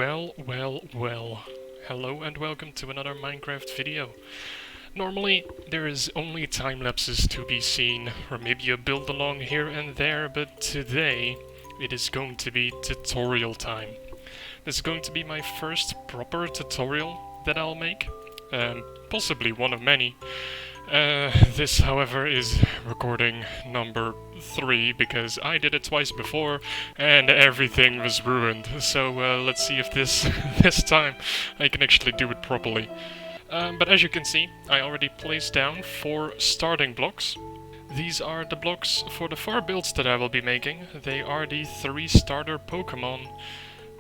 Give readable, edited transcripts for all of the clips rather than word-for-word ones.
Well. Hello and welcome to another Minecraft video. Normally, there is only time lapses to be seen, or maybe a build along here and there, but today it is going to be tutorial time. This is going to be my first proper tutorial that I'll make, possibly one of many. This, however, is recording number 3 because I did it twice before and everything was ruined. So let's see if this time I can actually do it properly. But as you can see, I already placed down 4 starting blocks. These are the blocks for the 4 builds that I will be making. They are the 3 starter Pokémon,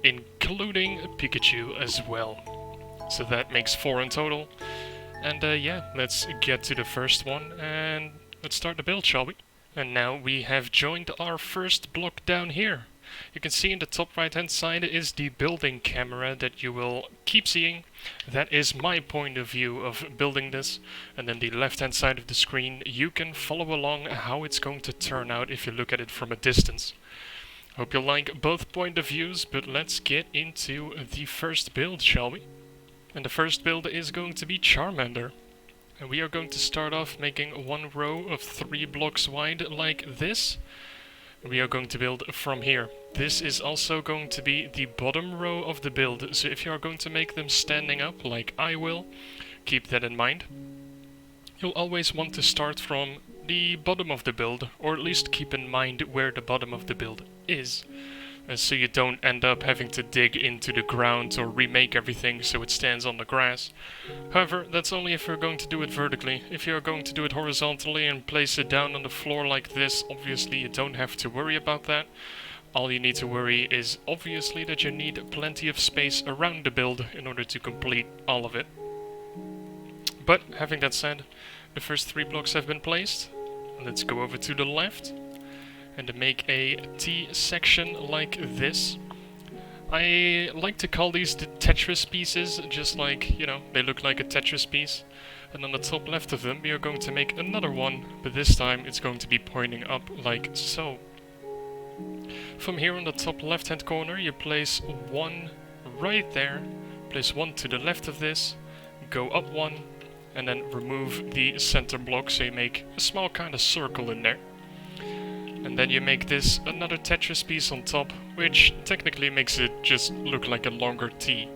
including Pikachu as well. So that makes 4 in total. And yeah, let's get to the first one and let's start the build, shall we? And now we have joined our first block down here. You can see in the top right hand side is the building camera that you will keep seeing. That is my point of view of building this. And then the left hand side of the screen, you can follow along how it's going to turn out if you look at it from a distance. Hope you like both point of views, but let's get into the first build, shall we? And the first build is going to be Charmander. And we are going to start off making 1 row of 3 blocks wide like this. We are going to build from here. This is also going to be the bottom row of the build, so if you are going to make them standing up like I will, keep that in mind. You'll always want to start from the bottom of the build, or at least keep in mind where the bottom of the build is. So you don't end up having to dig into the ground or remake everything so it stands on the grass. However, that's only if you're going to do it vertically. If you're going to do it horizontally and place it down on the floor like this, obviously you don't have to worry about that. All you need to worry is obviously that you need plenty of space around the build in order to complete all of it. But having that said, the first 3 blocks have been placed. Let's go over to the left and to make a T section like this. I like to call these the Tetris Pieces, just like, you know, they look like a Tetris piece. And on the top left of them we are going to make another one, but this time it's going to be pointing up like so. From here on the top left hand corner you place 1 right there, place 1 to the left of this, go up 1, and then remove the center block so you make a small kind of circle in there. And then you make this another Tetris piece on top, which technically makes it just look like a longer T.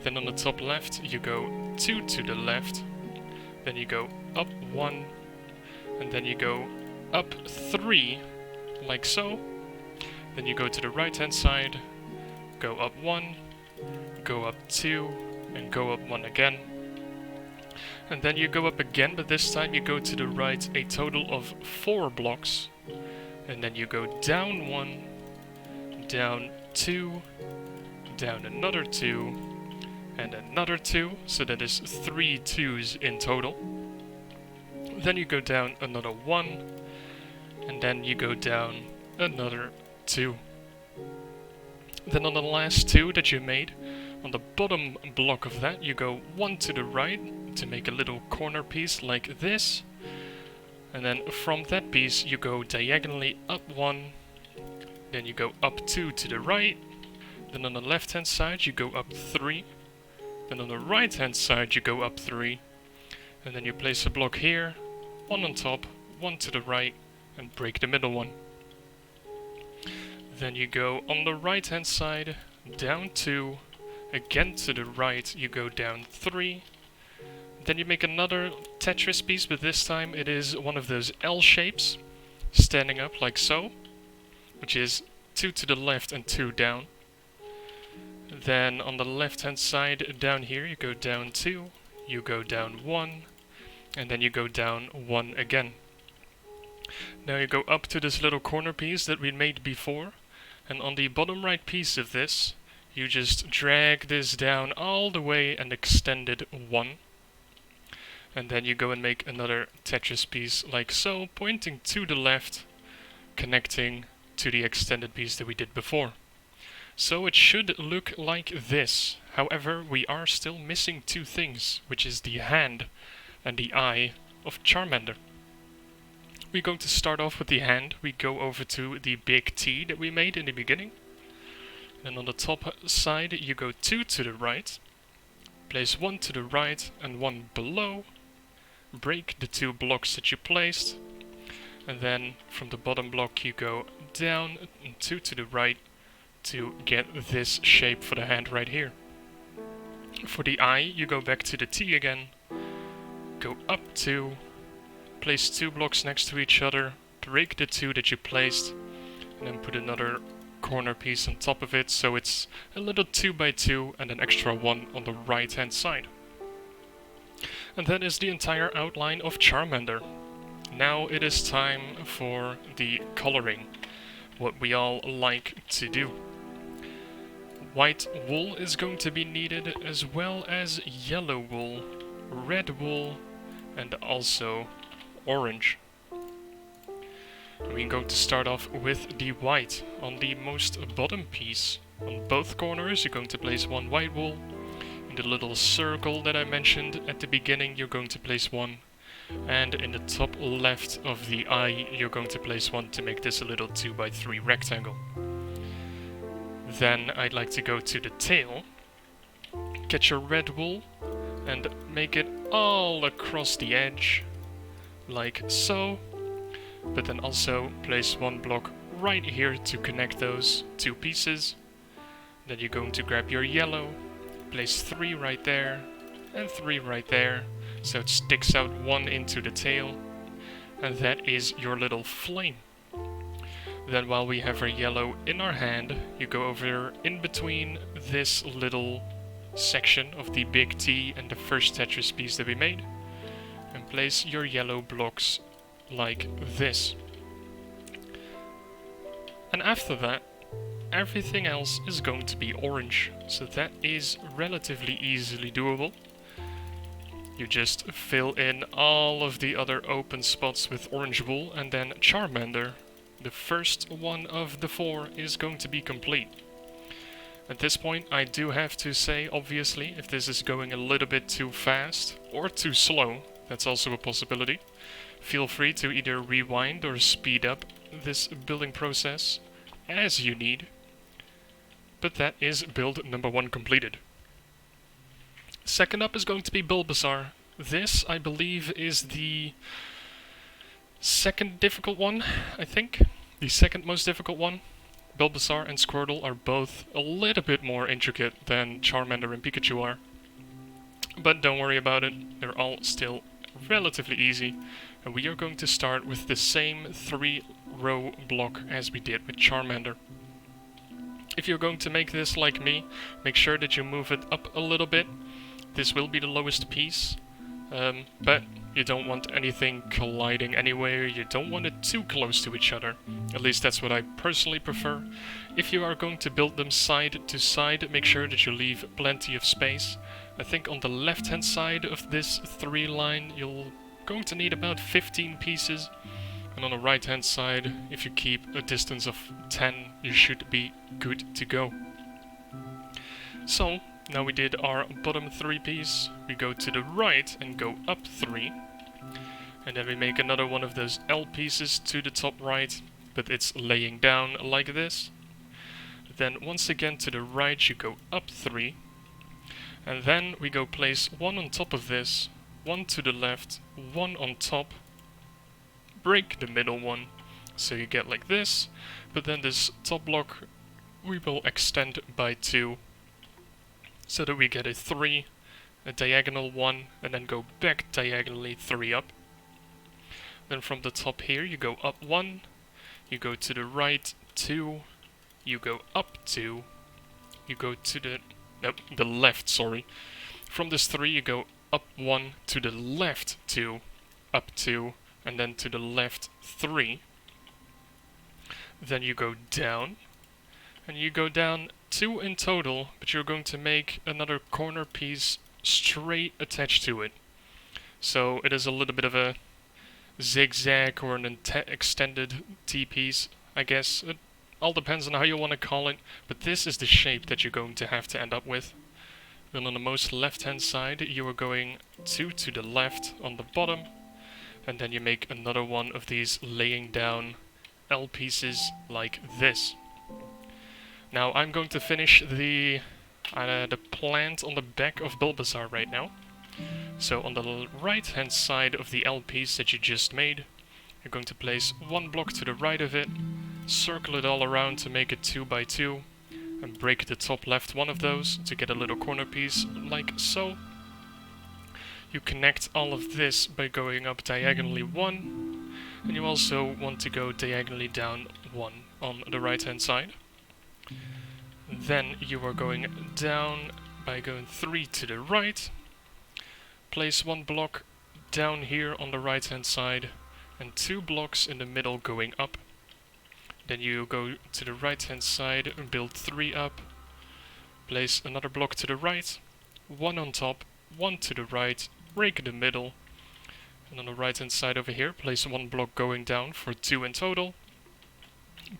Then on the top left you go 2 to the left, then you go up 1, and then you go up 3, like so. Then you go to the right hand side, go up 1, go up 2, and go up 1 again. And then you go up again, but this time you go to the right a total of 4 blocks. And then you go down 1, down 2, down another 2, and another 2, so that is 3 2s in total. Then you go down another 1, and then you go down another 2. Then on the last 2 that you made, on the bottom block of that, you go 1 to the right to make a little corner piece like this. And then from that piece you go diagonally up 1, then you go up 2 to the right, then on the left hand side you go up 3, then on the right hand side you go up 3, and then you place a block here, 1 on top, 1 to the right, and break the middle one. Then you go on the right hand side, down 2, again to the right you go down 3, then you make another Tetris piece, but this time it is one of those L shapes, standing up like so, which is 2 to the left and 2 down. Then on the left hand side down here you go down 2, you go down 1, and then you go down 1 again. Now you go up to this little corner piece that we made before, and on the bottom right piece of this you just drag this down all the way and extend it 1. And then you go and make another Tetris piece like so, pointing to the left, connecting to the extended piece that we did before. So it should look like this. However, we are still missing 2 things, which is the hand and the eye of Charmander. We're going to start off with the hand. We go over to the big T that we made in the beginning. And on the top side you go 2 to the right, place 1 to the right and 1 below, break the 2 blocks that you placed, and then from the bottom block you go down and 2 to the right to get this shape for the hand right here. For the eye you go back to the T again, go up 2, place 2 blocks next to each other, break the 2 that you placed, and then put another corner piece on top of it, so it's a little 2x2 and an extra 1 on the right hand side. And that is the entire outline of Charmander. Now it is time for the coloring, what we all like to do. White wool is going to be needed, as well as yellow wool, red wool, and also orange. We're going to start off with the white. On the most bottom piece, on both corners, you're going to place 1 white wool. In the little circle that I mentioned at the beginning, you're going to place 1. And in the top left of the eye, you're going to place 1 to make this a little 2x3 rectangle. Then I'd like to go to the tail, get your red wool, and make it all across the edge, like so. But then also place 1 block right here to connect those 2 pieces. Then you're going to grab your yellow, place 3 right there, and 3 right there, so it sticks out 1 into the tail, and that is your little flame. Then while we have our yellow in our hand, you go over in between this little section of the big T and the first Tetris piece that we made, and place your yellow blocks like this. And after that, everything else is going to be orange, so that is relatively easily doable. You just fill in all of the other open spots with orange wool, and then Charmander, the first one of the 4, is going to be complete. At this point I do have to say, obviously, if this is going a little bit too fast or too slow, that's also a possibility. Feel free to either rewind or speed up this building process as you need. But that is build number 1 completed. Second up is going to be Bulbasaur. This, I believe, is the second difficult one, I think. The second most difficult one. Bulbasaur and Squirtle are both a little bit more intricate than Charmander and Pikachu are. But don't worry about it, they're all still relatively easy. And we are going to start with the same 3-row block as we did with Charmander. If you're going to make this like me, make sure that you move it up a little bit. This will be the lowest piece, but you don't want anything colliding anywhere, you don't want it too close to each other. At least that's what I personally prefer. If you are going to build them side to side, make sure that you leave plenty of space. I think on the left hand side of this 3 line you're going to need about 15 pieces. And on the right hand side, if you keep a distance of 10, you should be good to go. So, now we did our bottom 3 piece, we go to the right and go up 3. And then we make another one of those L pieces to the top right, but it's laying down like this. Then once again to the right you go up 3. And then we go place 1 on top of this, 1 to the left, 1 on top. Break the middle one, so you get like this, but then this top block we will extend by 2, so that we get a 3, a diagonal 1, and then go back diagonally 3 up. Then from the top here you go up 1, you go to the right 2, you go up 2, you go to the left, sorry. From this 3 you go up 1, to the left 2, up 2, and then to the left 3. Then you go down, and you go down 2 in total, but you're going to make another corner piece straight attached to it. So it is a little bit of a zigzag or an extended T-piece, I guess. It all depends on how you want to call it, but this is the shape that you're going to have to end up with. Then on the most left hand side you are going 2 to the left on the bottom, and then you make another one of these laying down L pieces like this. Now I'm going to finish the plant on the back of Bulbasaur right now. So on the right hand side of the L piece that you just made, you're going to place one block to the right of it, circle it all around to make it 2 by 2, and break the top left one of those to get a little corner piece like so. You connect all of this by going up diagonally 1, and you also want to go diagonally down 1 on the right hand side. Then you are going down by going 3 to the right. Place one block down here on the right hand side and 2 blocks in the middle going up. Then you go to the right hand side and build 3 up. Place another block to the right, 1 on top, 1 to the right, break in the middle. And on the right hand side over here, place 1 block going down for 2 in total.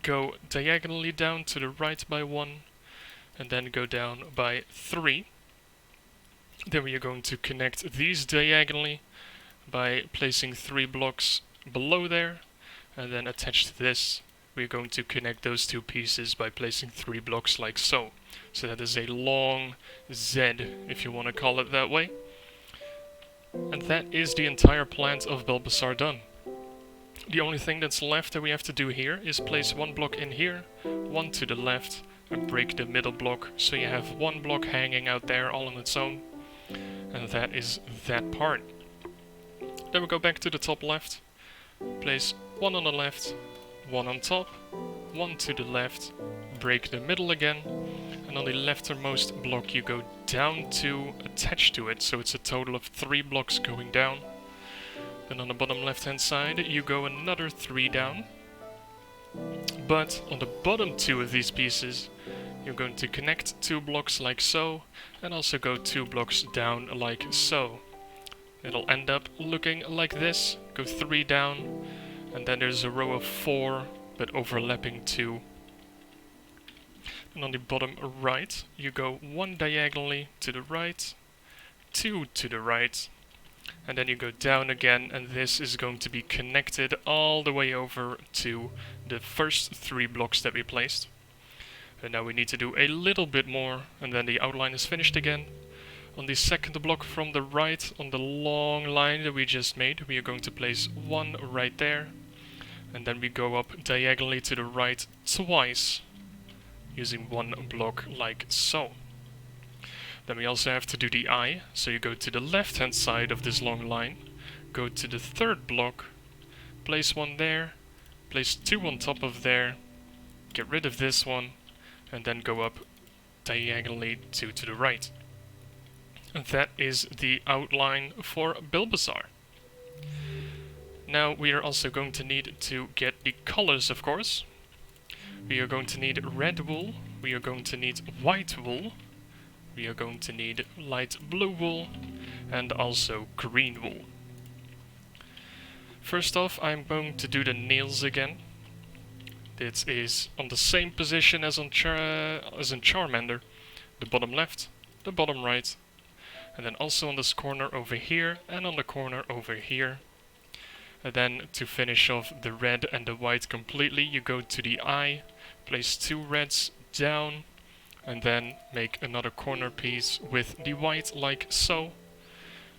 Go diagonally down to the right by 1, and then go down by 3. Then we are going to connect these diagonally by placing 3 blocks below there, and then attached to this we're going to connect those 2 pieces by placing 3 blocks like so. So that is a long Z, if you want to call it that way. And that is the entire plant of Bulbasaur done. The only thing that's left that we have to do here is place 1 block in here, 1 to the left, and break the middle block, so you have 1 block hanging out there all on its own. And that is that part. Then we go back to the top left, place 1 on the left, 1 on top, 1 to the left, break the middle again, and on the leftmost block you go down to attach to it, so it's a total of 3 blocks going down. Then on the bottom left hand side you go another 3 down, but on the bottom 2 of these pieces you're going to connect 2 blocks like so, and also go 2 blocks down like so. It'll end up looking like this. Go 3 down, and then there's a row of 4, but overlapping 2. And on the bottom right, you go 1 diagonally to the right, 2 to the right, and then you go down again, and this is going to be connected all the way over to the first 3 blocks that we placed. And now we need to do a little bit more, and then the outline is finished again. On the second block from the right, on the long line that we just made, we are going to place 1 right there. And then we go up diagonally to the right twice, using 1 block like so. Then we also have to do the eye, so you go to the left hand side of this long line, go to the 3rd block, place 1 there, place 2 on top of there, get rid of this one, and then go up diagonally 2 to the right. And that is the outline for Bulbasaur. Now we are also going to need to get the colors, of course. We are going to need red wool, we are going to need white wool, we are going to need light blue wool, and also green wool. First off, I'm going to do the nails again. This is on the same position as in Charmander. The bottom left, the bottom right, and then also on this corner over here and on the corner over here. And then to finish off the red and the white completely, you go to the eye, place 2 reds down, and then make another corner piece with the white like so.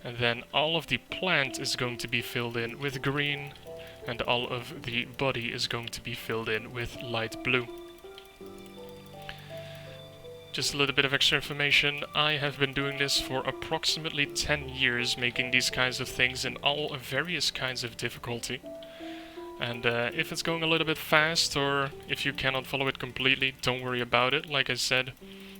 And then all of the plant is going to be filled in with green, and all of the body is going to be filled in with light blue. Just a little bit of extra information, I have been doing this for approximately 10 years, making these kinds of things in all various kinds of difficulty. And if it's going a little bit fast, or if you cannot follow it completely, don't worry about it. Like I said,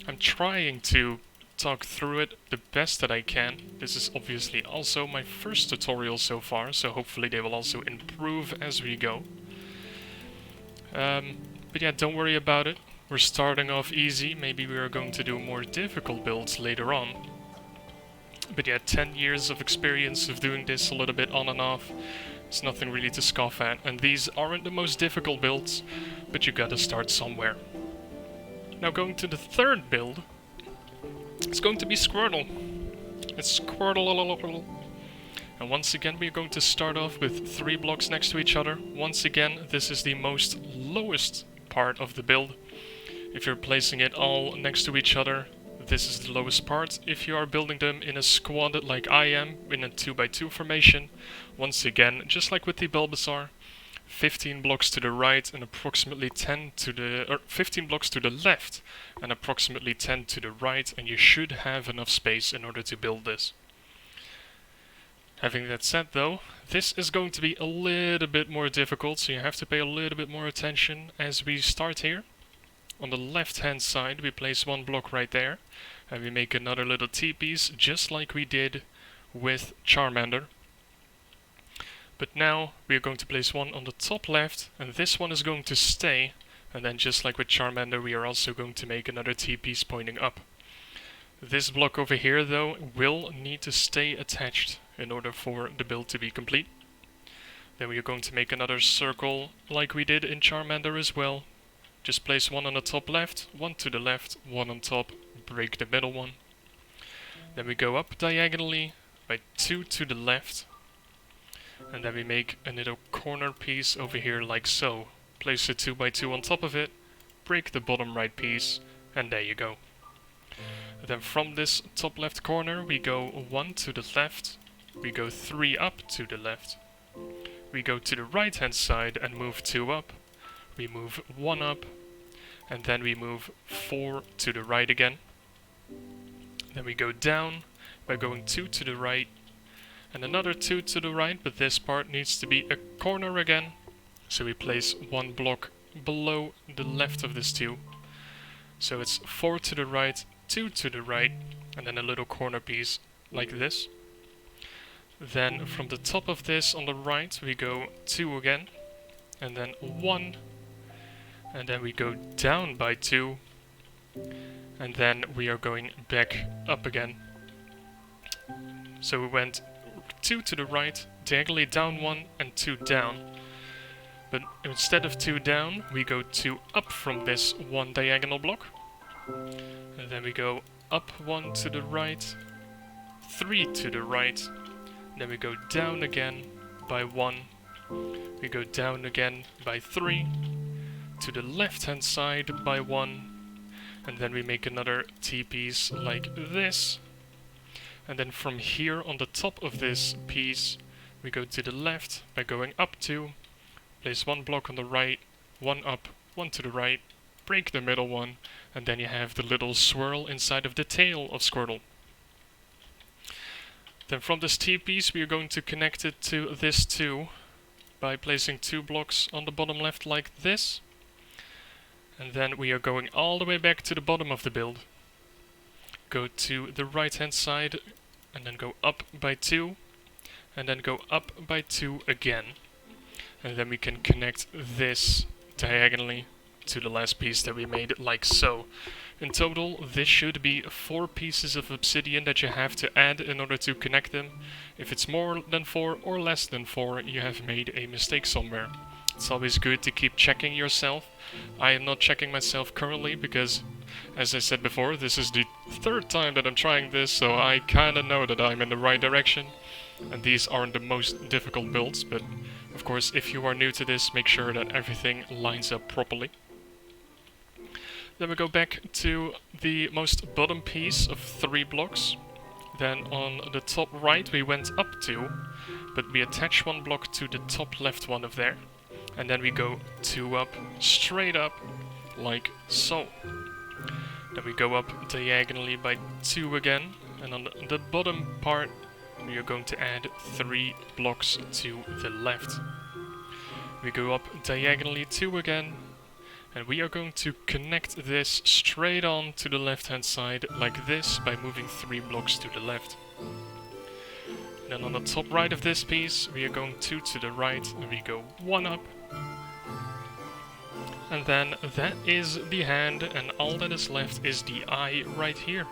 I'm trying to talk through it the best that I can. This is obviously also my first tutorial so far, so hopefully they will also improve as we go. But yeah, don't worry about it. We're starting off easy. Maybe we are going to do more difficult builds later on. But yeah, 10 years of experience of doing this a little bit on and off. It's nothing really to scoff at. And these aren't the most difficult builds, but you gotta start somewhere. Now going to the 3rd build. It's going to be Squirtle. It's Squirtle. And once again we're going to start off with 3 blocks next to each other. Once again, this is the most lowest part of the build. If you're placing it all next to each other, this is the lowest part. If you are building them in a squad like I am, in a 2x2 formation, once again, just like with the Bulbasaur, 15 blocks to the right and approximately 15 blocks to the left and approximately 10 to the right, and you should have enough space in order to build this. Having that said though, this is going to be a little bit more difficult, so you have to pay a little bit more attention as we start here. On the left hand side we place one block right there, and we make another little T-piece just like we did with Charmander. But now we are going to place one on the top left, and this one is going to stay, and then just like with Charmander we are also going to make another T-piece pointing up. This block over here though will need to stay attached in order for the build to be complete. Then we are going to make another circle like we did in Charmander as well. Just place one on the top left, one to the left, one on top, break the middle one. Then we go up diagonally by 2 to the left. And then we make a little corner piece over here like so. Place a 2x2 on top of it, break the bottom right piece, and there you go. Then from this top left corner we go 1 to the left, we go 3 up to the left. We go to the right hand side and move 2 up, we move 1 up, and then we move 4 to the right again. Then we go down by going 2 to the right, and another 2 to the right, but this part needs to be a corner again. So we place one block below the left of this 2. So it's 4 to the right, 2 to the right, and then a little corner piece like this. Then from the top of this on the right we go 2 again, and then 1, and then we go down by 2, and then we are going back up again. So we went 2 to the right, diagonally down 1 and 2 down. But instead of 2 down, we go 2 up from this one diagonal block. And then we go up 1 to the right, 3 to the right. Then we go down again by 1. We go down again by 3. To the left hand side by 1. And then we make another T-piece like this. And then from here on the top of this piece we go to the left by going up 2, place one block on the right, 1 up, 1 to the right, break the middle one, and then you have the little swirl inside of the tail of Squirtle. Then from this T-piece we are going to connect it to this 2 by placing 2 blocks on the bottom left like this. And then we are going all the way back to the bottom of the build. Go to the right hand side and then go up by 2 and then go up by 2 again, and then we can connect this diagonally to the last piece that we made like so. In total this should be 4 pieces of obsidian that you have to add in order to connect them. If it's more than 4 or less than 4 you have made a mistake somewhere. It's always good to keep checking yourself. I am not checking myself currently because, as I said before, this is the 3rd time that I'm trying this, so I kinda know that I'm in the right direction. And these aren't the most difficult builds, but of course if you are new to this, make sure that everything lines up properly. Then we go back to the most bottom piece of 3 blocks. Then on the top right we went up 2, but we attach 1 block to the top left one of there. And then we go 2 up, straight up, like so. Then we go up diagonally by 2 again, and on the bottom part we are going to add 3 blocks to the left. We go up diagonally 2 again, and we are going to connect this straight on to the left hand side like this by moving 3 blocks to the left. Then on the top right of this piece we are going 2 to the right, and we go 1 up. And then that is the hand, and all that is left is the eye right here.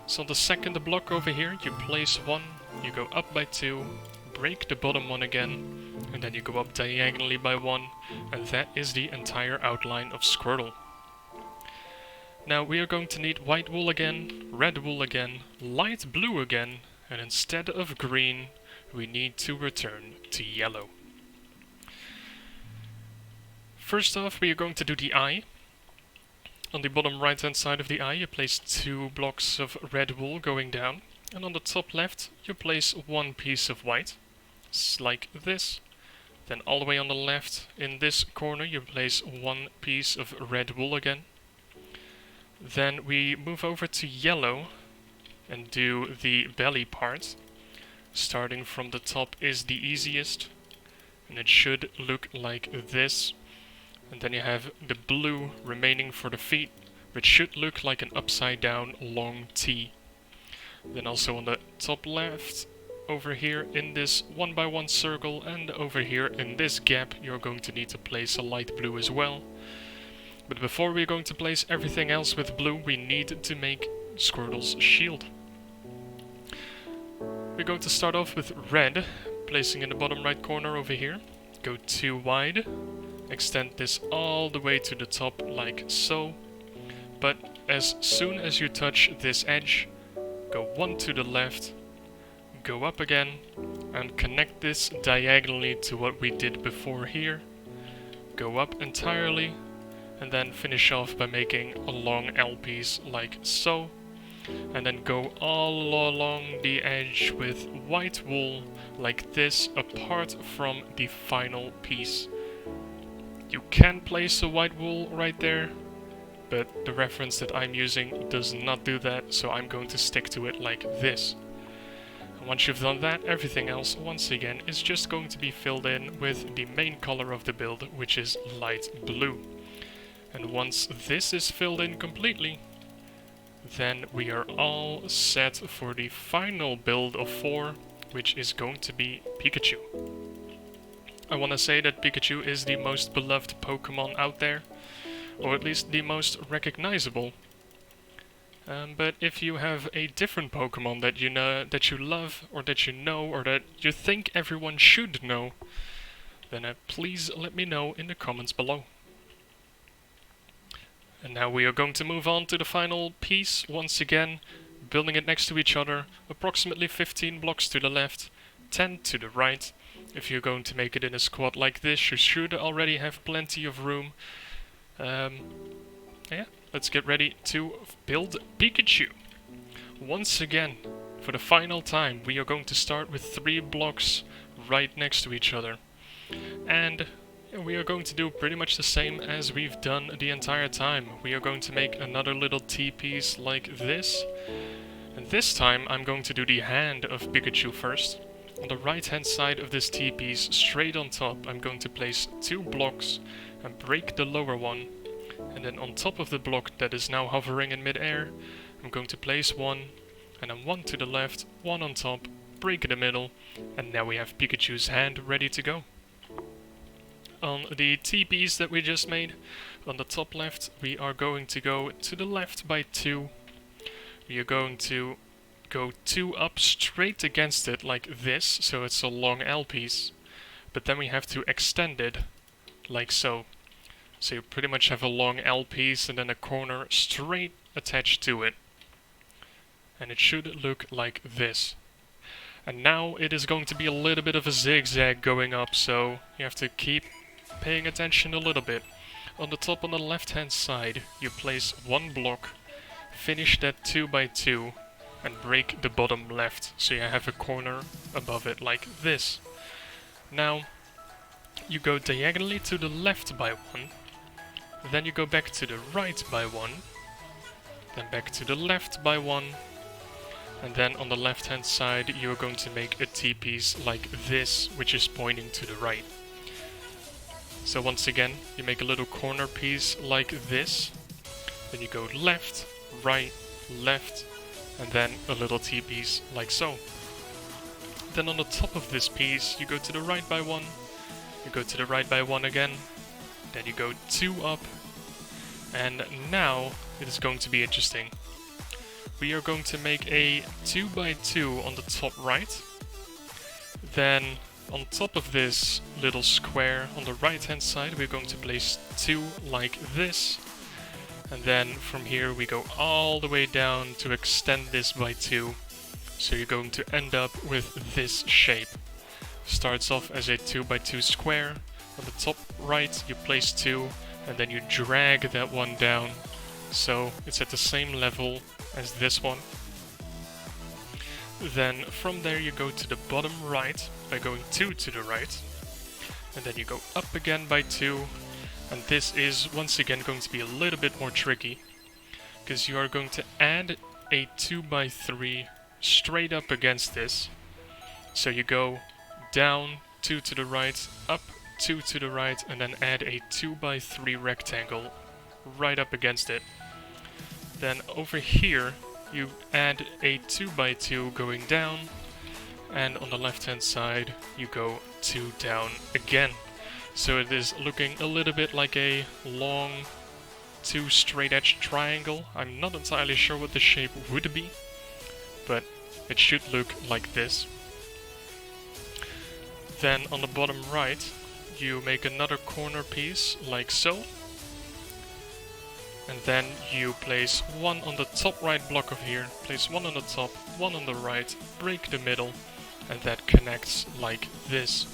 So on the second block over here you place 1, you go up by 2, break the bottom one again, and then you go up diagonally by 1, and that is the entire outline of Squirtle. Now we are going to need white wool again, red wool again, light blue again, and instead of green we need to return to yellow. First off we are going to do the eye. On the bottom right hand side of the eye you place 2 blocks of red wool going down, and on the top left you place 1 piece of white, like this. Then all the way on the left in this corner you place 1 piece of red wool again. Then we move over to yellow and do the belly part. Starting from the top is the easiest, and it should look like this. And then you have the blue remaining for the feet, which should look like an upside down long T. Then also on the top left, over here in this 1x1 circle, and over here in this gap you're going to need to place a light blue as well. But before we're going to place everything else with blue, we need to make Squirtle's shield. We're going to start off with red, placing in the bottom right corner over here. Go 2 wide, extend this all the way to the top like so. But as soon as you touch this edge, go 1 to the left, go up again, and connect this diagonally to what we did before here. Go up entirely, and then finish off by making a long L piece like so. And then go all along the edge with white wool like this, apart from the final piece. You can place a white wool right there, but the reference that I'm using does not do that, so I'm going to stick to it like this. And once you've done that, everything else once again is just going to be filled in with the main color of the build, which is light blue. And once this is filled in completely, then we are all set for the final build of 4, which is going to be Pikachu. I want to say that Pikachu is the most beloved Pokemon out there, or at least the most recognizable. But if you have a different Pokemon that you know, that you love, or that you know, or that you think everyone should know, then please let me know in the comments below. And now we are going to move on to the final piece, once again, building it next to each other, approximately 15 blocks to the left, 10 to the right. If you're going to make it in a squad like this, you should already have plenty of room. Yeah, let's get ready to build Pikachu. Once again, for the final time, we are going to start with 3 blocks right next to each other. And we are going to do pretty much the same as we've done the entire time. We are going to make another little T-piece like this. And this time I'm going to do the hand of Pikachu first. On the right hand side of this T-piece, straight on top, I'm going to place 2 blocks and break the lower one. And then on top of the block that is now hovering in mid-air, I'm going to place 1, and then 1 to the left, 1 on top, break in the middle, and now we have Pikachu's hand ready to go. On the T-piece that we just made, on the top left, we are going to go to the left by 2. We are going to go 2 up straight against it like this, so it's a long L piece. But then we have to extend it, like so. So you pretty much have a long L piece and then a corner straight attached to it. And it should look like this. And now it is going to be a little bit of a zigzag going up, so you have to keep paying attention a little bit. On the top on the left hand side, you place 1 block, finish that 2 by 2, and break the bottom left, so you have a corner above it like this. Now, you go diagonally to the left by 1, then you go back to the right by 1, then back to the left by 1, and then on the left hand side you're going to make a T-piece like this, which is pointing to the right. So once again, you make a little corner piece like this, then you go left, right, left, and then a little T-piece like so. Then on the top of this piece, you go to the right by 1, you go to the right by 1 again, then you go 2 up, and now it is going to be interesting. We are going to make a 2 by 2 on the top right, then on top of this little square on the right hand side we're going to place 2 like this, and then from here we go all the way down to extend this by 2, so you're going to end up with this shape. Starts off as a 2 by 2 square, on the top right you place 2, and then you drag that one down so it's at the same level as this one. Then from there you go to the bottom right by going 2 to the right, and then you go up again by 2, and this is once again going to be a little bit more tricky, because you are going to add a 2x3 straight up against this. So you go down 2 to the right, up 2 to the right, and then add a 2x3 rectangle right up against it. Then over here you add a 2x2 going down, and on the left hand side you go 2 down again. So it is looking a little bit like a long 2 straight edge triangle. I'm not entirely sure what the shape would be, but it should look like this. Then on the bottom right you make another corner piece like so, and then you place one on the top right block of here, place one on the top, one on the right, break the middle, and that connects like this.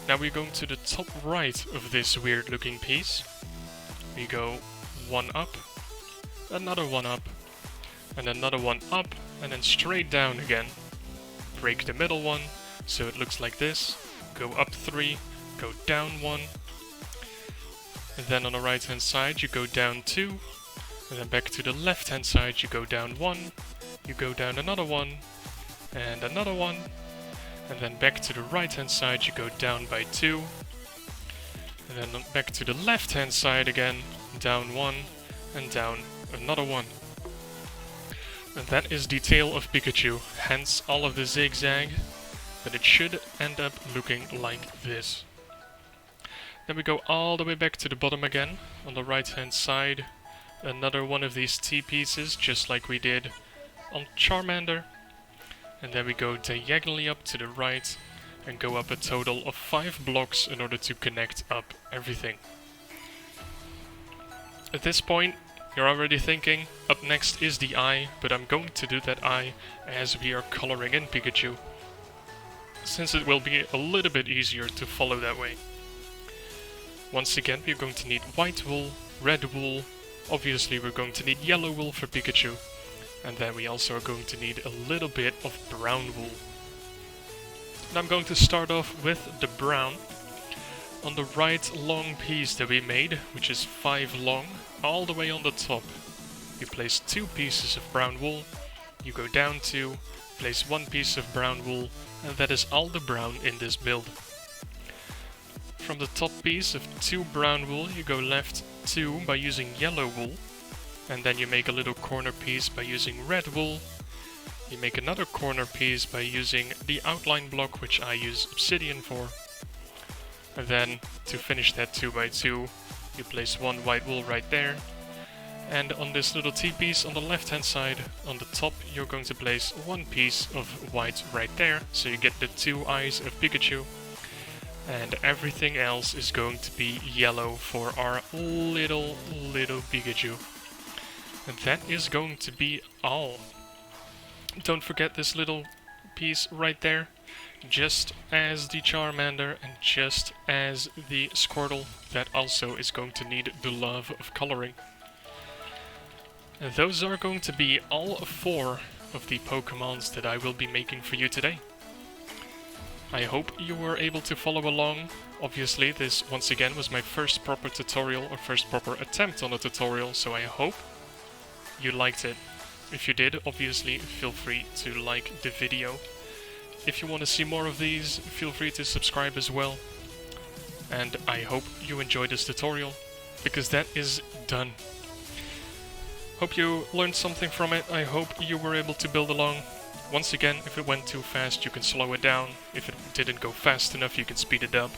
Now we're going to the top right of this weird looking piece. We go one up, another one up, and another one up, and then straight down again. Break the middle one, so it looks like this. Go up 3, go down 1, and then on the right hand side you go down 2, and then back to the left hand side you go down 1, you go down another 1, and another 1, and then back to the right hand side you go down by 2, and then back to the left hand side again, down 1, and down another 1. And that is the tail of Pikachu, hence all of the zigzag, but it should end up looking like this. Then we go all the way back to the bottom again, on the right hand side, another one of these T-pieces, just like we did on Charmander. And then we go diagonally up to the right, and go up a total of 5 blocks in order to connect up everything. At this point, you're already thinking, up next is the eye, but I'm going to do that eye as we are coloring in Pikachu, since it will be a little bit easier to follow that way. Once again, we're going to need white wool, red wool, obviously we're going to need yellow wool for Pikachu, and then we also are going to need a little bit of brown wool. And I'm going to start off with the brown. On the right long piece that we made, which is 5 long, all the way on the top, you place 2 pieces of brown wool, you go down 2, place 1 piece of brown wool, and that is all the brown in this build. From the top piece of 2 brown wool, you go left 2 by using yellow wool, and then you make a little corner piece by using red wool. You make another corner piece by using the outline block, which I use obsidian for. And then, to finish that 2x2, you place 1 white wool right there. And on this little T-piece on the left hand side, on the top, you're going to place 1 piece of white right there, so you get the 2 eyes of Pikachu. And everything else is going to be yellow for our little Pikachu. And that is going to be all. Don't forget this little piece right there. Just as the Charmander and just as the Squirtle, that also is going to need the love of coloring. And those are going to be all 4 of the Pokémons that I will be making for you today. I hope you were able to follow along. Obviously, this once again was my first proper tutorial, or first proper attempt on a tutorial, so I hope you liked it. If you did, obviously, feel free to like the video. If you want to see more of these, feel free to subscribe as well. And I hope you enjoyed this tutorial, because that is done. Hope you learned something from it. I hope you were able to build along. Once again, if it went too fast, you can slow it down. If it didn't go fast enough, you can speed it up.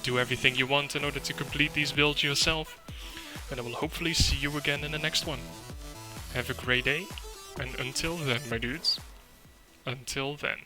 Do everything you want in order to complete these builds yourself. And I will hopefully see you again in the next one. Have a great day, and until then, my dudes, until then.